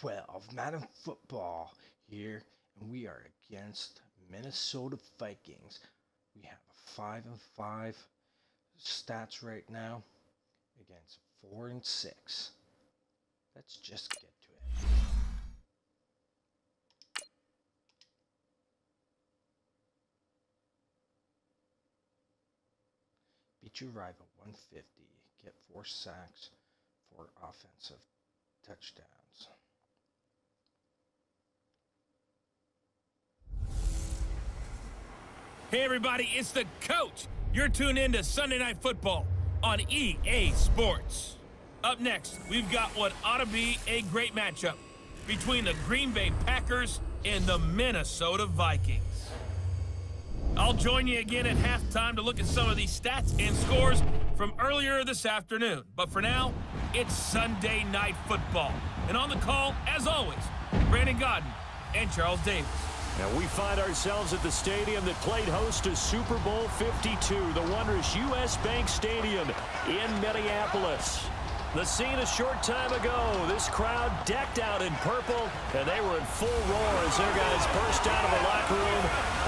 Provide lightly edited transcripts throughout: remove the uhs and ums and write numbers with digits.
12, Madden football here, and we are against Minnesota Vikings. We have a 5-5 stats right now against 4-6. Let's just get to it. Beat your rival 150. Get 4 sacks, 4 offensive touchdowns. Hey everybody, it's the coach. You're tuned in to Sunday Night Football on EA Sports. Up next, we've got what ought to be a great matchup between the Green Bay Packers and the Minnesota Vikings. I'll join you again at halftime to look at some of these stats and scores from earlier this afternoon. But for now, it's Sunday Night Football. And on the call, as always, Brandon Godden and Charles Davis. Now we find ourselves at the stadium that played host to Super Bowl 52, the wondrous U.S. Bank Stadium in Minneapolis. The scene a short time ago, this crowd decked out in purple, and they were in full roar as their guys burst out of the locker room.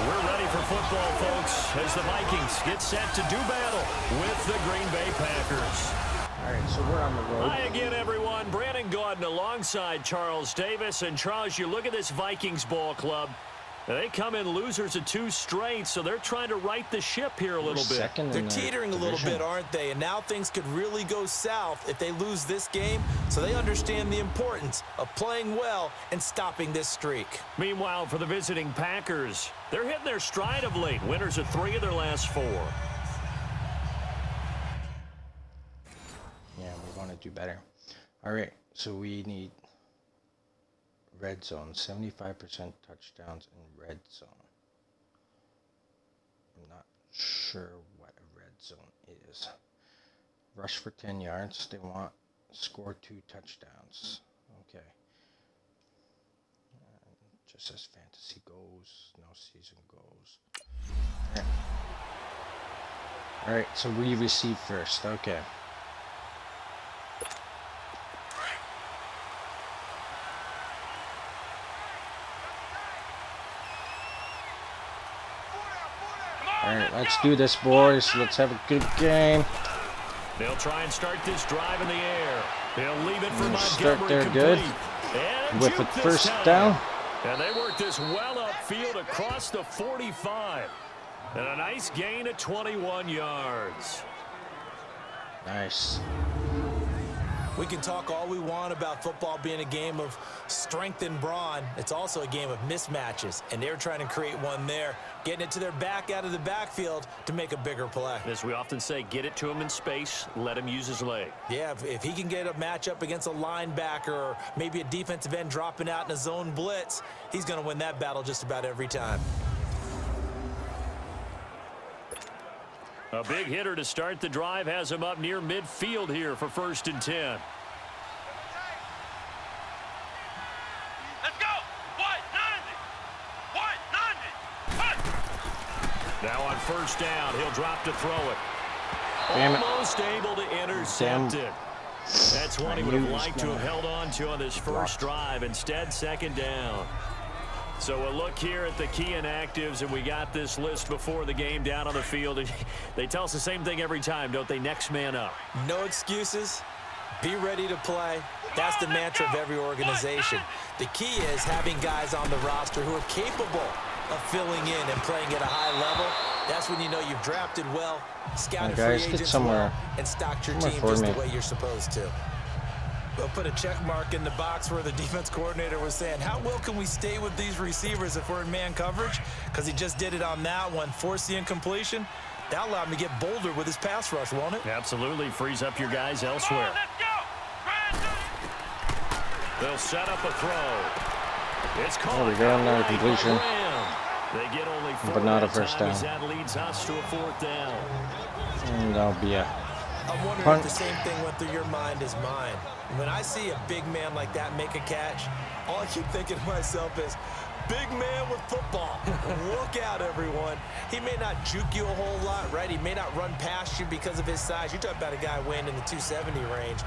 We're ready for football, folks, as the Vikings get set to do battle with the Green Bay Packers. All right, so we're on the road. Hi again, everyone. Brandon Godden alongside Charles Davis. And Charles, you look at this Vikings ball club. They come in losers of 2 straight, so they're trying to right the ship here a little bit. They're teetering a little bit, aren't they? And now things could really go south if they lose this game, so they understand the importance of playing well and stopping this streak. Meanwhile, for the visiting Packers, they're hitting their stride of late. Winners of 3 of their last 4. Yeah, we want to do better. All right, so we need red zone, 75% touchdowns in red zone. I'm not sure what a red zone is. Rush for 10 yards. They want score 2 touchdowns. Okay. Just as fantasy goes, no season goes. All right, so we receive first. Okay. All right, let's do this, boys. Let's have a good game. They'll try and start this drive in the air. They'll leave it for Montgomery. Start there good. With the first down. And they work this well upfield across the 45. And a nice gain of 21 yards. Nice. We can talk all we want about football being a game of strength and brawn. It's also a game of mismatches, and they're trying to create one there, getting it to their back out of the backfield to make a bigger play. As we often say, get it to him in space, let him use his leg. Yeah, if he can get a matchup against a linebacker or maybe a defensive end dropping out in a zone blitz, he's going to win that battle just about every time. A big hitter to start the drive has him up near midfield here for 1st and 10. Let's go! 190! Now on 1st down, he'll drop to throw it. Damn it. Almost able to intercept it. That's one he would have liked to have held on to on this first drive. Instead, 2nd down. So we'll look here at the key inactives, and we got this list before the game down on the field. They tell us the same thing every time, don't they? Next man up. No excuses. Be ready to play. That's the mantra of every organization. The key is having guys on the roster who are capable of filling in and playing at a high level. That's when you know you've drafted well, scouted free agents well, and stocked your team just the way you're supposed to. We'll put a check mark in the box where the defense coordinator was saying, how well can we stay with these receivers if we're in man coverage? Because he just did it on that one, forced the incompletion. That allowed him to get bolder with his pass rush, won't it? Absolutely. Frees up your guys elsewhere. They'll set up a throw. It's called. There we go, another completion. They get only 4, but not a first down. That leads us to a 4th down. And that'll be a I'm wondering if the same thing went through your mind as mine. When I see a big man like that make a catch, all I keep thinking to myself is, big man with football. Look out, everyone. He may not juke you a whole lot, right? He may not run past you because of his size. You're talking about a guy weighing in the 270 range.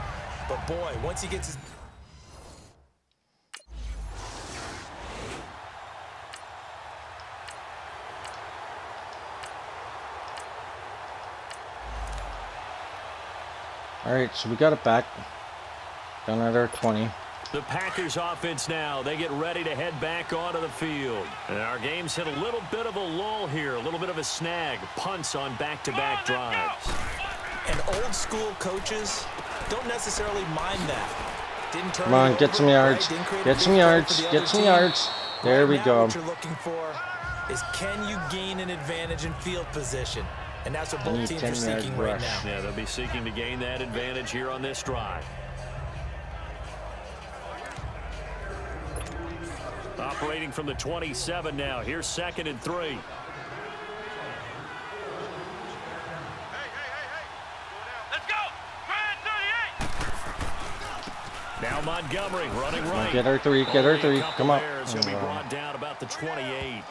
But, boy, once he gets his... All right, so we got it back. Down at our 20. The Packers offense now, they get ready to head back onto the field. And our game's hit a little bit of a lull here, a little bit of a snag. Punts on back-to-back drives. And old school coaches don't necessarily mind that. Didn't turn Come on, get some yards. Get some yards. Get some yards. There we go. What you're looking for is, can you gain an advantage in field position? And that's what both teams are seeking right now. Yeah, they'll be seeking to gain that advantage here on this drive. Operating from the 27 now. Here's 2nd and 3. Let's go. Now Montgomery running right. Get our 3. Get our 3. Come on. He'll be brought down about the 28.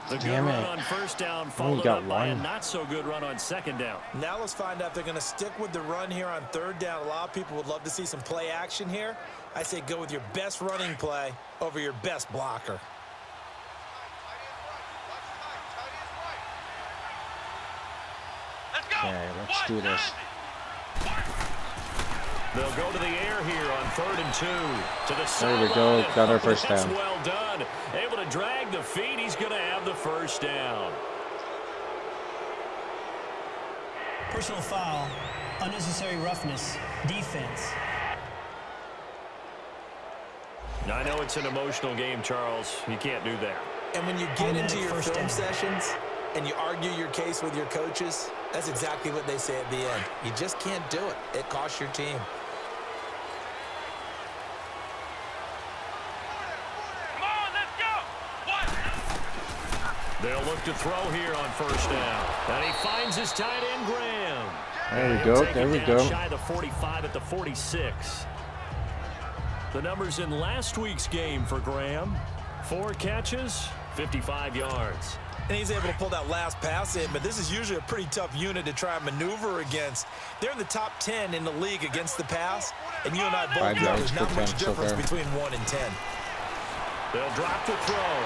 The good Damn run it. on 1st down, Only followed got up by a one. not so good run on 2nd down. Now let's find out if they're going to stick with the run here on 3rd down. A lot of people would love to see some play action here. I say go with your best running play over your best blocker. Okay, let's do this. They'll go to the air here on 3rd and 2. To the There we go. Got our first That's down. well done. Able to drag the feet. He's going to have the 1st down. Personal foul, unnecessary roughness, defense. I know it's an emotional game, Charles. You can't do that. And when you get into your film sessions and you argue your case with your coaches, that's exactly what they say at the end. You just can't do it. It costs your team. They'll look to throw here on 1st down. And he finds his tight end, Graham. There we go. There we go. Shy the 45 at the 46. The numbers in last week's game for Graham. 4 catches, 55 yards. And he's able to pull that last pass in, but this is usually a pretty tough unit to try and maneuver against. They're in the top 10 in the league against the pass, and you and I both know there's not much difference between 1 and 10. They'll drop the throw.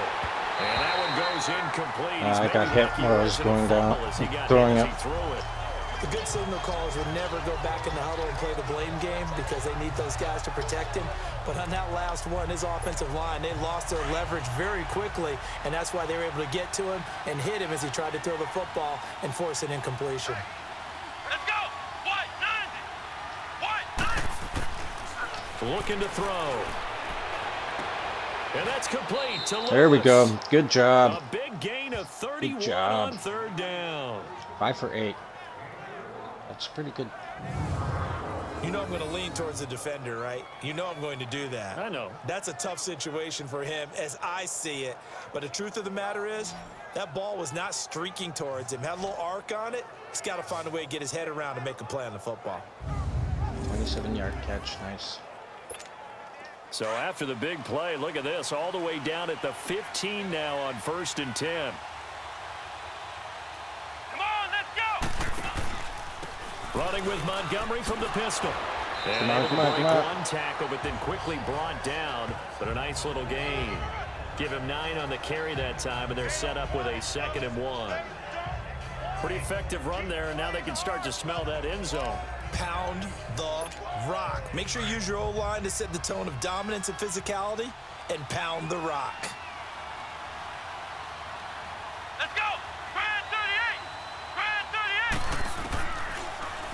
And that one goes incomplete. I got hit while I was going down, throwing it. The good signal callers would never go back in the huddle and play the blame game because they need those guys to protect him. But on that last one, his offensive line, they lost their leverage very quickly, and that's why they were able to get to him and hit him as he tried to throw the football and force an incompletion. Let's go. White 90. Looking to throw. And that's complete to Lewis. There we go. Good job. A big gain of 31 Good job. on 3rd down. 5 for 8. That's pretty good. You know I'm going to lean towards the defender, right? You know I'm going to do that. I know. That's a tough situation for him as I see it. But the truth of the matter is, that ball was not streaking towards him. Had a little arc on it. He's got to find a way to get his head around and make a play on the football. 27-yard catch. Nice. So after the big play, look at this, all the way down at the 15 now on 1st and 10. Come on, let's go. Running with Montgomery from the pistol. And Come on, able to come on, break come on. one tackle, but then quickly brought down. But a nice little gain. Give him 9 on the carry that time, and they're set up with a 2nd and 1. Pretty effective run there, and now they can start to smell that end zone. Pound the rock. Make sure you use your O-line to set the tone of dominance and physicality, and pound the rock. Let's go. Grand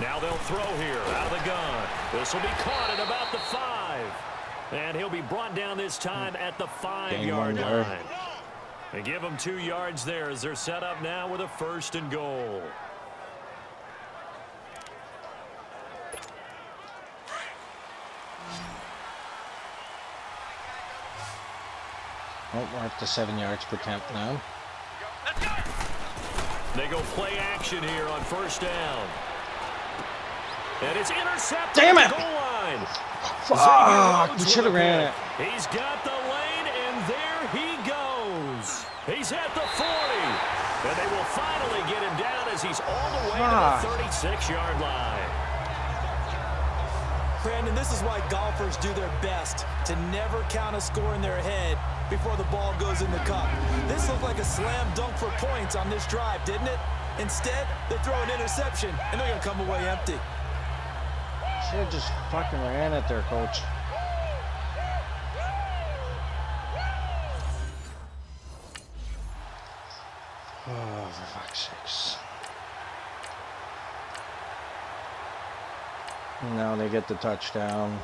38. Now they'll throw here out of the gun. This will be caught at about the 5. And he'll be brought down this time at the 5-yard line. They give him 2 yards there as they're set up now with a 1st and goal. Oh, we're up to 7 yards per attempt now. They go play action here on 1st down. And it's intercepted. Damn it! At the goal line. Fuck! We should have ran it. He's got the lane, and there he goes. He's at the 40. And they will finally get him down as he's all the way to the 36-yard line. Brandon, this is why golfers do their best to never count a score in their head before the ball goes in the cup. This looked like a slam dunk for points on this drive, didn't it? Instead, they throw an interception, and they're going to come away empty. Should have just fucking ran it there, coach. Oh, for fuck's sakes. Now they get the touchdown.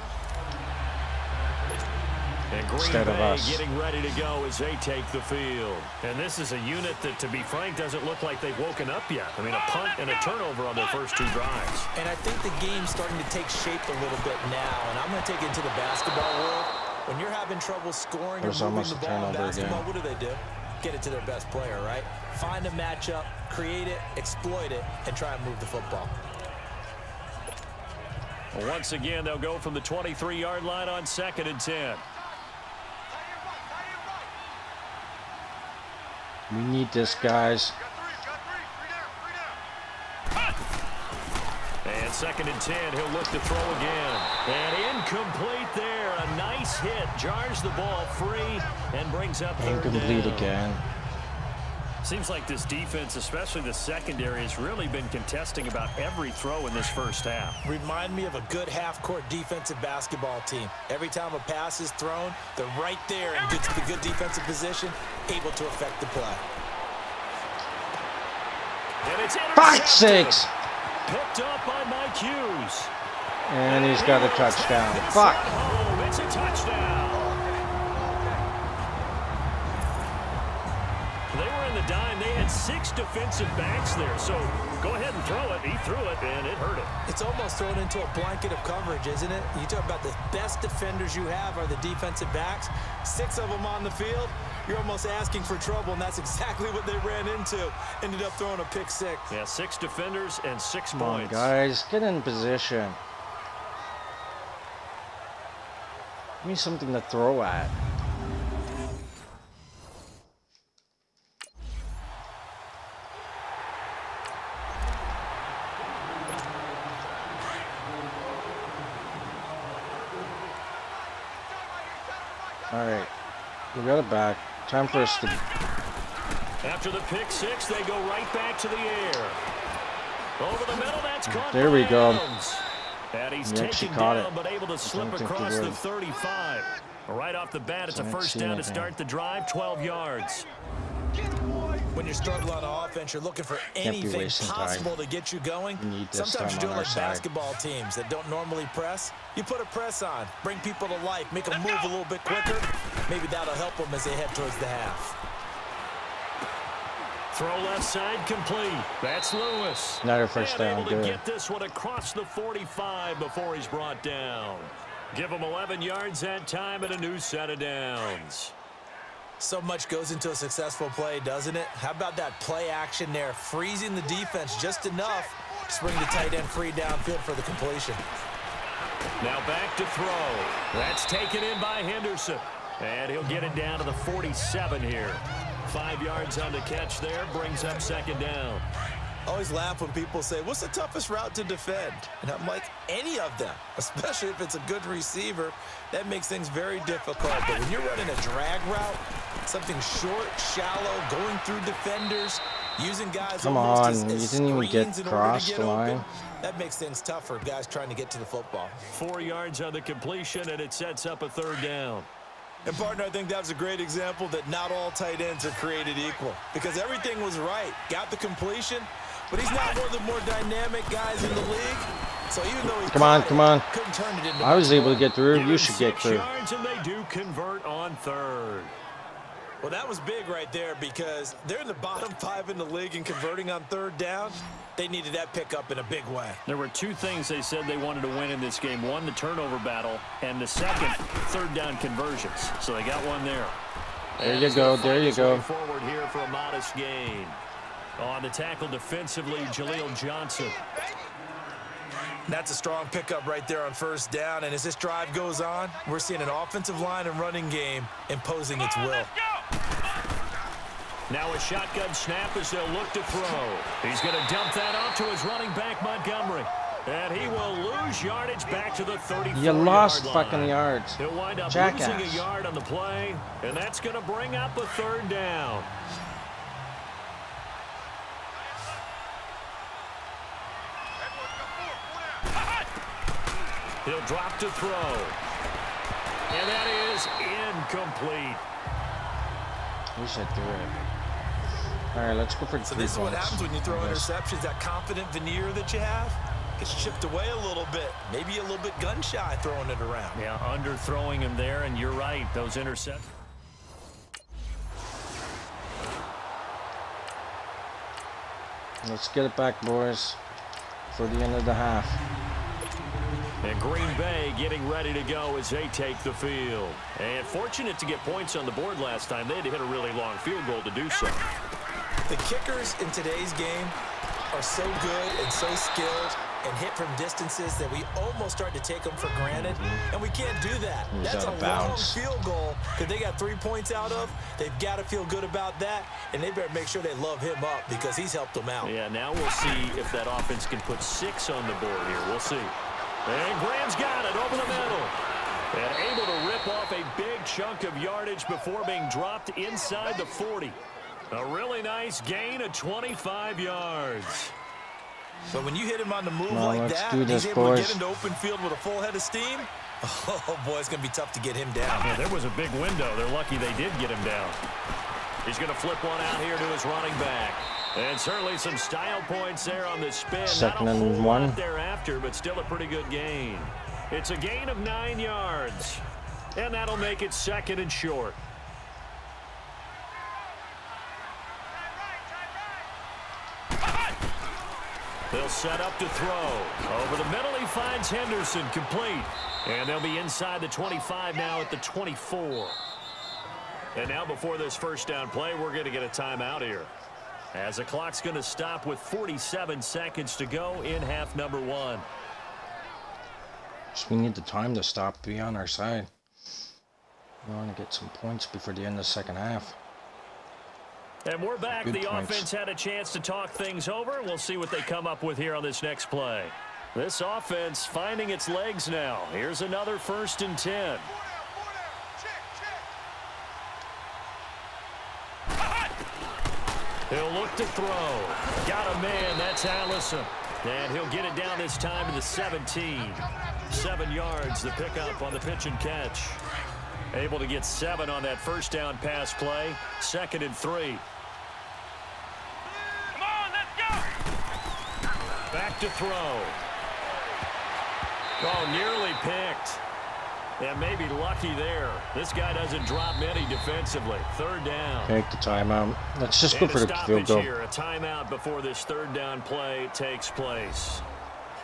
And Green Instead of Bay us. getting ready to go as they take the field. And this is a unit that, to be frank, doesn't look like they've woken up yet. I mean, a punt and a turnover on their first 2 drives. And I think the game's starting to take shape a little bit now. And I'm going to take it into the basketball world. When you're having trouble scoring or moving the ball in basketball, what do? Get it to their best player, right? Find a matchup, create it, exploit it, and try and move the football. Well, once again, they'll go from the 23-yard line on 2nd and 10. We need this, guys. And 2nd and 10, he'll look to throw again. And incomplete there. A nice hit. Jars the ball free and brings up 3rd down. Incomplete again. Seems like this defense, especially the secondary, has really been contesting about every throw in this first half. Remind me of a good half-court defensive basketball team. Every time a pass is thrown, they're right there in good defensive position, able to affect the play. And it's Fuck's sakes! Picked up by Mike Hughes. And he's got a touchdown. Fuck! It's a touchdown. They were in the dime. They had 6 defensive backs there. So go ahead and throw it. He threw it, and it hurt him. It's almost thrown into a blanket of coverage, isn't it? You talk about the best defenders you have are the defensive backs. 6 of them on the field. You're almost asking for trouble, and that's exactly what they ran into. Ended up throwing a pick 6. Yeah, 6 defenders and 6 Come points. on, guys. Get in position. Give me something to throw at. All right, we got it back. Time for us to... After the pick 6, they go right back to the air. Over the middle, that's caught. There we go. And he's He actually taken caught down, it. but able to slip think he across the would. 35. Right off the bat, it's a I haven't first seen down it, to start the drive, 12 yards. When you're struggling on offense, you're looking for be anything wasting possible to get you going. We need this Sometimes time you do it on our like side. basketball teams that don't normally press. You put a press on, bring people to life, make them move a little bit quicker. Maybe that'll help them as they head towards the half. Throw left side complete. That's Lewis. Another first And down, able to good. get this one across the 45 before he's brought down. Give him 11 yards that time and a new set of downs. So much goes into a successful play, doesn't it? How about that play action there, freezing the defense just enough to bring the tight end free downfield for the completion. Now back to throw. That's taken in by Henderson. And he'll get it down to the 47 here. 5 yards on the catch there, brings up 2nd down. I always laugh when people say, what's the toughest route to defend? And I'm like, any of them, especially if it's a good receiver. That makes things very difficult. But when you're running a drag route, something short, shallow, going through defenders, using guys Come almost on, as you didn't even get screens in order to across get the line. open, that makes things tough for guys trying to get to the football. 4 yards on the completion, and it sets up a 3rd down. And, partner, I think that was a great example that not all tight ends are created equal. Because everything was right. Got the completion, but he's not one of the more dynamic guys in the league. So even though he Come on. couldn't turn it into I was much able to more. get through. Give You him should get 6 through. yards, and they do convert on 3rd. Well, that was big right there because they're in the bottom 5 in the league and converting on 3rd down. They needed that pickup in a big way. There were 2 things they said they wanted to win in this game. One, the turnover battle, and the second, 3rd down conversions. So they got one there. There you go. There you go. Forward here for a modest gain. On the tackle defensively, Jaleel Johnson. That's a strong pickup right there on 1st down. And as this drive goes on, we're seeing an offensive line and running game imposing its will. Now a shotgun snap as they'll look to throw. He's going to dump that off to his running back, Montgomery. And he will lose yardage back to the 34-yard line. You lost fucking yards. He'll wind up Jackass. losing a yard on the play, and that's going to bring up a 3rd down. He'll drop to throw. And that is incomplete. You said through it. All right, let's go for 3 So this is what points. happens when you throw interceptions. That confident veneer that you have gets chipped away a little bit. Maybe a little bit gun-shy throwing it around. Yeah, underthrowing him there, and you're right. Those interceptions. Let's get it back, boys, for the end of the half. And Green Bay getting ready to go as they take the field. And fortunate to get points on the board last time. They had to hit a really long field goal to do so. The kickers in today's game are so good and so skilled and hit from distances that we almost start to take them for granted, and we can't do that. That's a long field goal that they got 3 points out of. They've got to feel good about that, and they better make sure they love him up because he's helped them out. Yeah, now we'll see if that offense can put 6 on the board here. We'll see. And Graham's got it over the middle. And able to rip off a big chunk of yardage before being dropped inside the 40. A really nice gain of 25 yards. So when you hit him on the move like that, he's able to get into open field with a full head of steam. Oh, boy, it's going to be tough to get him down. Yeah, there was a big window. They're lucky they did get him down. He's going to flip one out here to his running back. And certainly some style points there on the spin. Second Not a whole and 1 lot thereafter, but still a pretty good gain. It's a gain of 9 yards. And that'll make it 2nd and short. They'll set up to throw. Over the middle, he finds Henderson, complete. And they'll be inside the 25 now at the 24. And now before this first down play, we're going to get a timeout here, as the clock's going to stop with 47 seconds to go in half number 1. We need the time to stop, be on our side. We want to get some points before the end of the second half. And we're back. Good the points. Offense had a chance to talk things over. We'll see what they come up with here on this next play. This offense finding its legs now. Here's another 1st and 10. He'll look to throw. Got a man. That's Allison. And he'll get it down this time to the 17. 7 yards, the pickup on the pitch and catch. Able to get 7 on that first down pass play. 2nd and 3. Come on, let's go! Back to throw. Oh, nearly picked. And maybe lucky there. This guy doesn't drop many defensively. 3rd down. Take the timeout. Let's just go for the field goal. Here, a timeout before this 3rd down play takes place,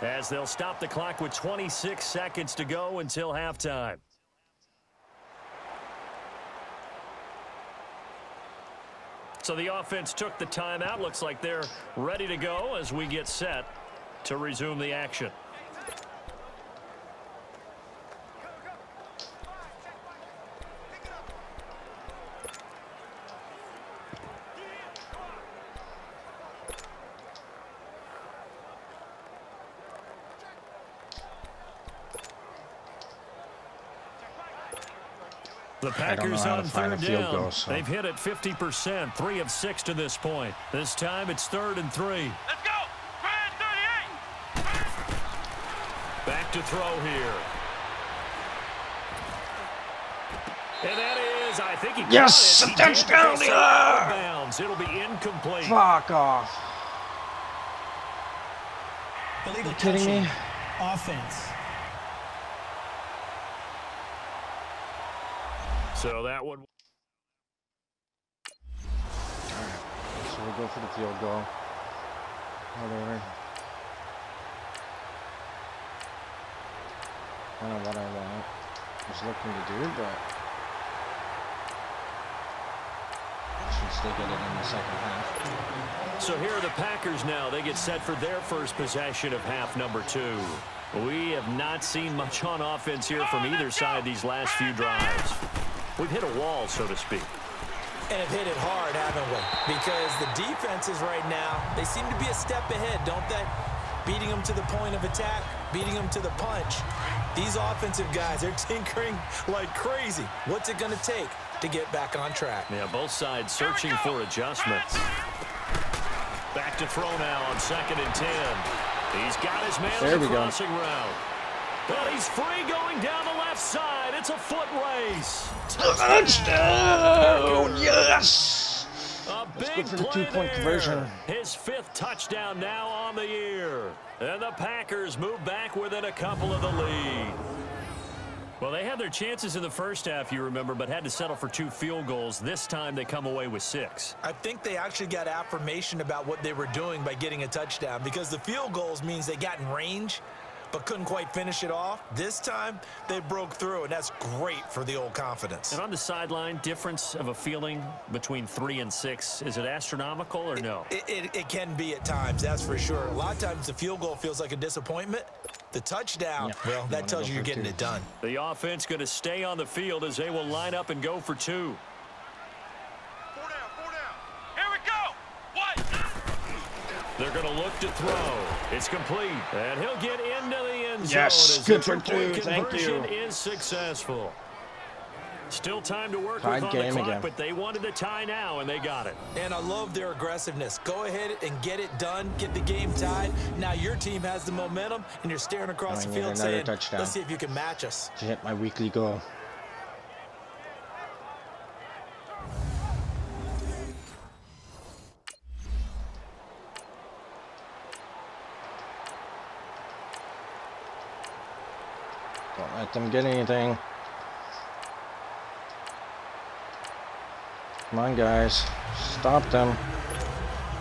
as they'll stop the clock with 26 seconds to go until halftime. So the offense took the timeout. Looks like they're ready to go as we get set to resume the action. The Packers on 3rd down. Goal, so. They've hit it 50%, 3 of 6 to this point. This time it's 3rd and 3. Let's go! Grand 38! Back to throw here. And that is, I think he Yes, got it. a touchdown! Bounds. It'll be incomplete. Fuck off. Illegal You kidding touching. me? Offense. So that one. Alright, so we'll go for the field goal. Whatever. I don't know what I was looking to do, but I should still get it in the second half. So here are the Packers now. They get set for their first possession of half number 2. We have not seen much on offense here from either side these last few drives. We've hit a wall, so to speak. And have hit it hard, haven't we? Because the defenses right now, they seem to be a step ahead, don't they? Beating them to the point of attack, beating them to the punch. These offensive guys, they're tinkering like crazy. What's it going to take to get back on track? Yeah, both sides searching for adjustments. Back to throw now on 2nd and 10. He's got his man on the crossing route. But he's free going down the left side. It's a foot race. Touchdown! Yes! A Let's big go for the play 2-point there. conversion. His 5th touchdown now on the year. And the Packers move back within a couple of the lead. Well, they had their chances in the first half, you remember, but had to settle for 2 field goals. This time they come away with 6. I think they actually got affirmation about what they were doing by getting a touchdown, because the field goals means they got in range but couldn't quite finish it off. This time they broke through, and that's great for the old confidence. And on the sideline, difference of a feeling between 3 and 6, is it astronomical or no? It can be at times, that's for sure. A lot of times the field goal feels like a disappointment. The touchdown, well, that tells you you're getting it done. The offense going to stay on the field as they will line up and go for 2. 4 down, 4 down. Here we go. What? They're going to look to throw. It's complete. And he'll get into the end zone. Yes, as good the for 2-point 2. Thank you. conversion is successful. Still time to work Tied with on the game clock, again. but they wanted the tie now, and they got it. And I love their aggressiveness. Go ahead and get it done. Get the game tied. Now your team has the momentum, and you're staring across the field saying, touchdown. let's see if you can match us. To hit my weekly goal. Don't let them get anything. Come on, guys. Stop them.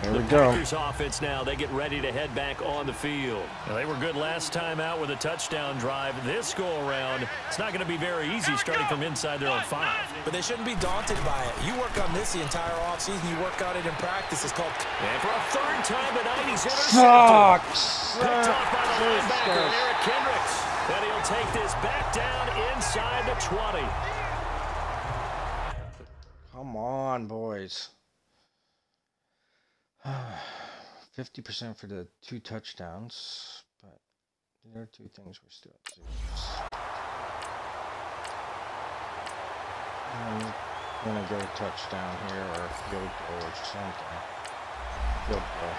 Here we go. Packers offense now. They get ready to head back on the field. Now, they were good last time out with a touchdown drive. This go-around, it's not going to be very easy starting from inside their own 5. But they shouldn't be daunted by it. You work on this the entire offseason. You work on it in practice. It's called... And for a 3rd time tonight, he's intercepted. Sucks. Picked off by the linebacker, Eric Kendricks. And he'll take this back down inside the 20. Come on, boys. 50% for the 2 touchdowns, but there are 2 things we're still at 0. I'm gonna get a touchdown here or a field goal or something. Field goal.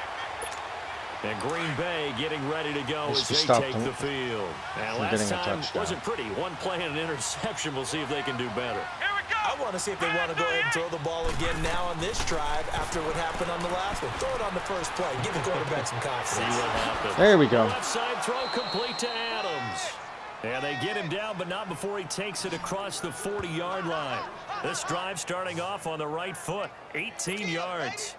And Green Bay getting ready to go as they take the field. And last time wasn't pretty. 1 play and an interception. We'll see if they can do better. I want to see if they want to go ahead and throw the ball again now on this drive after what happened on the last one. Throw it on the first play. Give the quarterback some confidence. See what happens. There we go. Left side throw complete to Adams. And they get him down, but not before he takes it across the 40-yard line. This drive starting off on the right foot. 18 yards.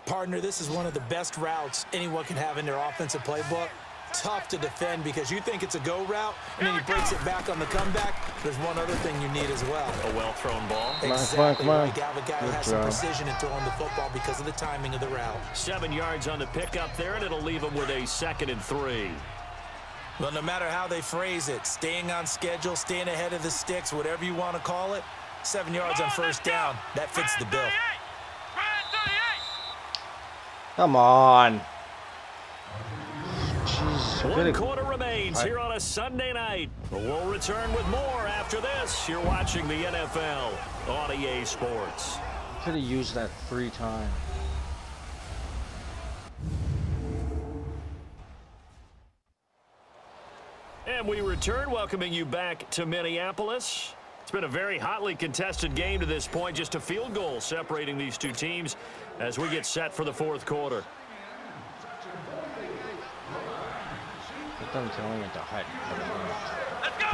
Partner, this is one of the best routes anyone can have in their offensive playbook. Tough to defend because you think it's a go route, and then he breaks it back on the comeback. There's one other thing you need as well. A well-thrown ball. Exactly. Come on. You have a guy who has some precision in throwing the football because of the timing of the route. 7 yards on the pickup there, and it'll leave him with a 2nd and 3. Well, no matter how they phrase it, staying on schedule, staying ahead of the sticks, whatever you want to call it, 7 yards on first down, that fits the bill. Come on. Jeez, 1 quarter remains here on a Sunday night. We'll return with more after this. You're watching the NFL on EA Sports. Could have used that 3 times. And we return, welcoming you back to Minneapolis. It's been a very hotly contested game to this point. Just a field goal separating these 2 teams as we get set for the 4th quarter. Let them telling it to hide. Let's go.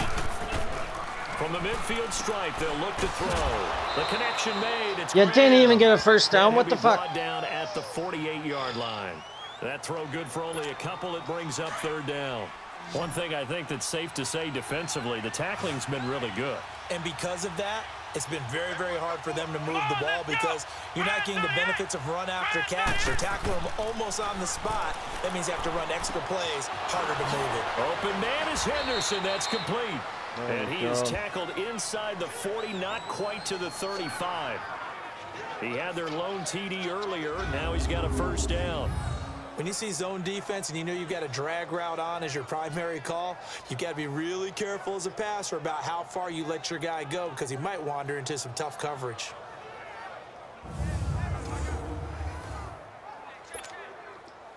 From the midfield stripe, they'll look to throw. The connection made. It's You didn't even get a first down. What the fuck? Brought down at the 48-yard line. That throw good for only a couple. It brings up 3rd down. One thing I think that's safe to say defensively, the tackling's been really good. And because of that, it's been very, very hard for them to move the ball because you're not getting the benefits of run after catch. They're tackling them almost on the spot. That means you have to run extra plays, harder to move it. Open man is Henderson. That's complete. And he is tackled inside the 40, not quite to the 35. He had their lone TD earlier. Now he's got a first down. When you see zone defense and you know you've got a drag route on as your primary call, you've got to be really careful as a passer about how far you let your guy go because he might wander into some tough coverage.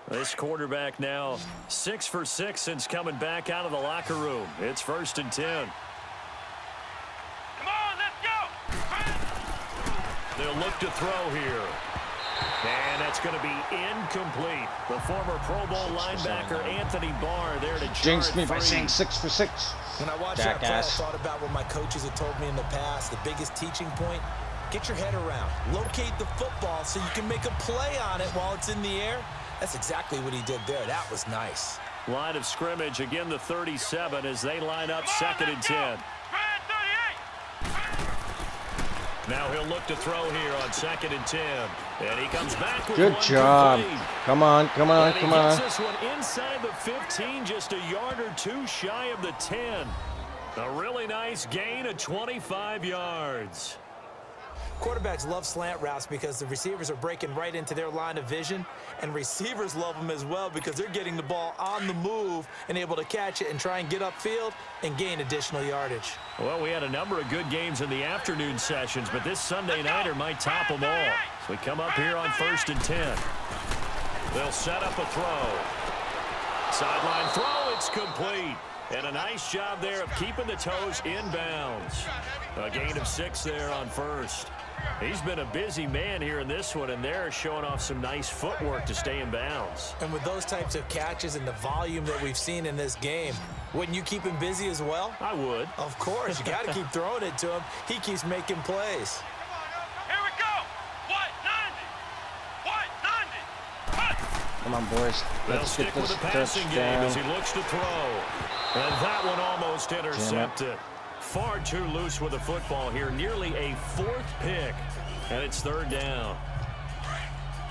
This quarterback now 6 for 6 since coming back out of the locker room. It's 1st and 10. Come on, let's go. They'll look to throw here. And that's going to be incomplete. The former Pro Bowl linebacker Anthony Barr there to jinx me by saying 6 for 6. When I watched that play, I thought about what my coaches had told me in the past. The biggest teaching point, get your head around. Locate the football so you can make a play on it while it's in the air. That's exactly what he did there. That was nice. Line of scrimmage, again the 37 as they line up 2nd and 10. Now he'll look to throw here on 2nd and 10. And he comes back with good job. Come on, come on, come on. This one inside the 15, just a yard or two shy of the 10. A really nice gain of 25 yards. Quarterbacks love slant routes because the receivers are breaking right into their line of vision, and receivers love them as well because they're getting the ball on the move and able to catch it and try and get upfield and gain additional yardage. Well, we had a number of good games in the afternoon sessions, but this Sunday nighter might top them all. So we come up here on 1st and 10. They'll set up a throw. Sideline throw, it's complete. And a nice job there of keeping the toes in bounds. A gain of 6 there on 1st. He's been a busy man here in this one, and they're showing off some nice footwork to stay in bounds. And with those types of catches and the volume that we've seen in this game, wouldn't you keep him busy as well? I would. Of course. You got to keep throwing it to him. He keeps making plays. Here we go. What 90? Come on, boys. Let's get this passing game as he touchdown. looks to throw. And that one almost intercepted. Far too loose with the football here. Nearly a 4th pick. And it's 3rd down.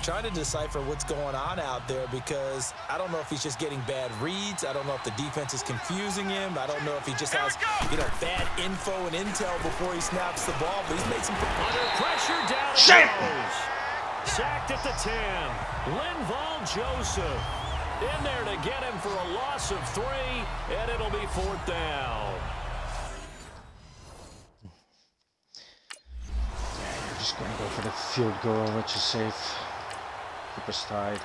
Trying to decipher what's going on out there because I don't know if he's just getting bad reads. I don't know if the defense is confusing him. I don't know if he just has, bad info and intel before he snaps the ball. But he's made some... Under pressure, down Shit! it goes. Sacked at the 10. Linval Joseph in there to get him for a loss of 3, and it'll be 4th down. We're just going to go for the field goal, which is safe. Keep us tied.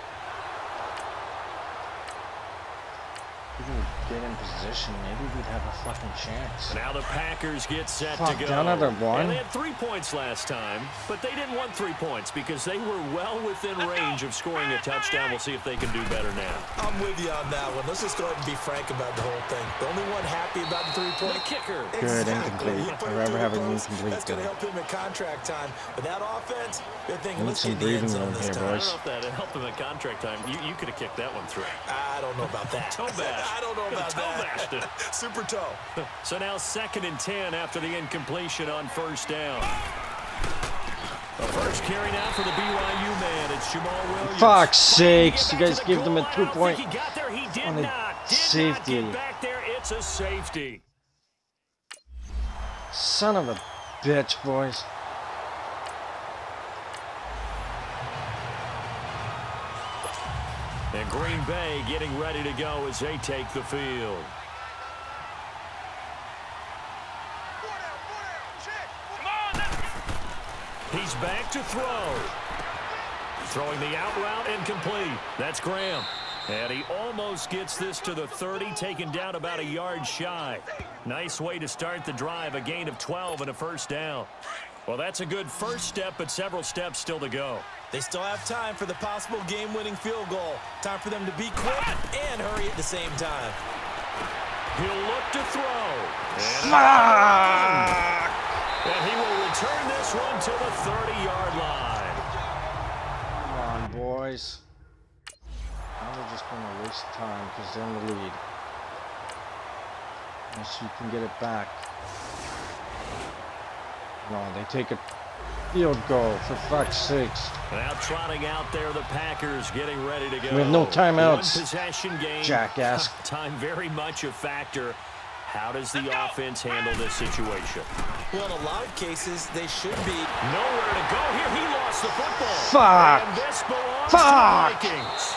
If we could get in position, maybe we'd have a fucking chance. Now the Packers get set to go. Down another one. And they had 3 points last time, but they didn't want 3 points because they were well within range of scoring a touchdown. We'll see if they can do better now. I'm with you on that one. Let's just go ahead and be frank about the whole thing. The only one happy about the 3-point kicker. Good, incomplete. I'd rather have an incomplete. That's going to help him in contract time. But that offense, they're thinking, Need let's some get in the end breathing zone room this here, time. I boys. don't know if that helped him in contract time. You could have kicked that one through. I don't know about that. Toe bash. I don't know about Toe bashed that. it. Super toe. So now 2nd and 10 after the incompletion on 1st down. The first carry now for the BYU man. It's Jamal Williams. Fuck's sakes. You guys give them a I don't 2-point think he got there. He did on a not. Did safety. not get back there. It's a safety. Son of a bitch, boys. And Green Bay getting ready to go as they take the field. He's back to throw. Throwing the out route incomplete. That's Graham. And he almost gets this to the 30, taken down about a yard shy. Nice way to start the drive, a gain of 12 and a 1st down. Well, that's a good first step, but several steps still to go. They still have time for the possible game-winning field goal. Time for them to be quick and hurry at the same time. He'll look to throw. Fuck! And he will return this one to the 30-yard line. Come on, boys. Now they're just going to waste time because they're in the lead. Unless you can get it back. No, they take a field goal, for fuck's sakes. Now trotting out there, the Packers getting ready to go. We have no timeouts. One possession game. Jackass. Time very much a factor. How does the offense handle this situation? Well, in a lot of cases, they should be. Nowhere to go here. He lost the football. Fuck. And this belongs Fuck. to the Vikings.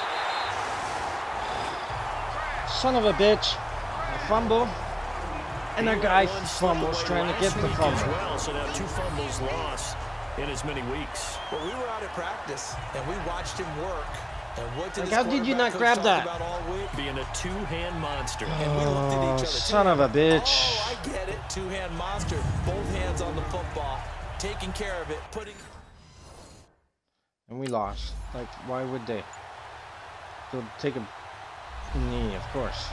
Son of a bitch. A fumble. And a guy fumbles trying to get the fumble. Well, so now 2 fumbles lost in as many weeks. Well, we were out at practice, and we watched him work And what did Like, how did you not grab that? Being a two-hand monster. And we looked at each other. Son of a bitch. Oh, I get it. Two-hand monster. Both hands on the football. Taking care of it. Putting... And we lost. Like, why would they? They'll take a knee, of course.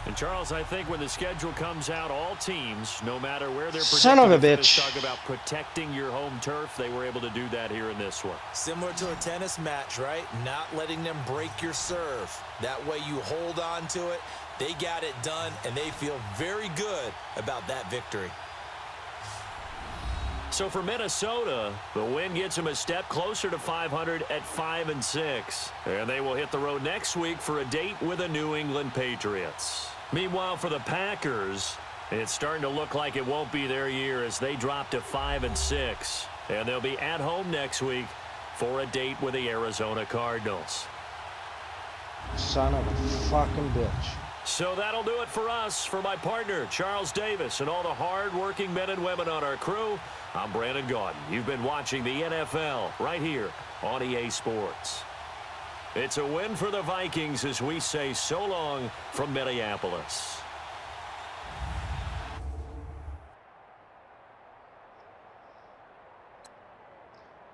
And Charles, I think when the schedule comes out, all teams, no matter where they're Son of a bitch. talk about protecting your home turf. They were able to do that here in this one. Similar to a tennis match, right? Not letting them break your serve. That way you hold on to it. They got it done, and they feel very good about that victory. So for Minnesota, the win gets them a step closer to 500 at 5-6. And they will hit the road next week for a date with the New England Patriots. Meanwhile, for the Packers, it's starting to look like it won't be their year as they drop to 5-6. And they'll be at home next week for a date with the Arizona Cardinals. Son of a fucking bitch. So that'll do it for us. For my partner, Charles Davis, and all the hard-working men and women on our crew, I'm Brandon Gaudin. You've been watching the NFL right here on EA Sports. It's a win for the Vikings as we say so long from Minneapolis.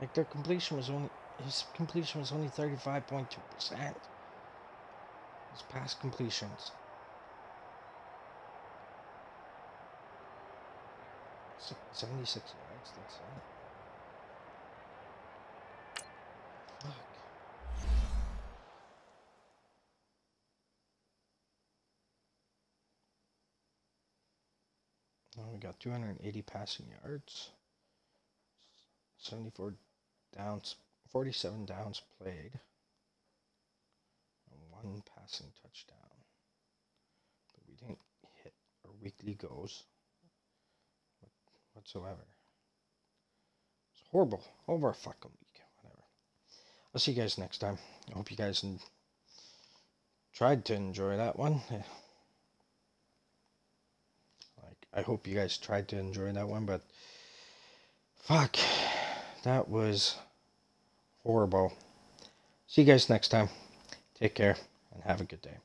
Like, their completion was only... His completion was only 35.2%. His pass completions. 76 yards, that's it. Fuck. Now we got 280 passing yards. 74 downs, 47 downs played. And 1 passing touchdown. But we didn't hit our weekly goals whatsoever. It's horrible. Over a fucking week. Whatever. I'll see you guys next time. I hope you guys tried to enjoy that one. Like, I hope you guys tried to enjoy that one, but fuck, that was horrible. See you guys next time. Take care and have a good day.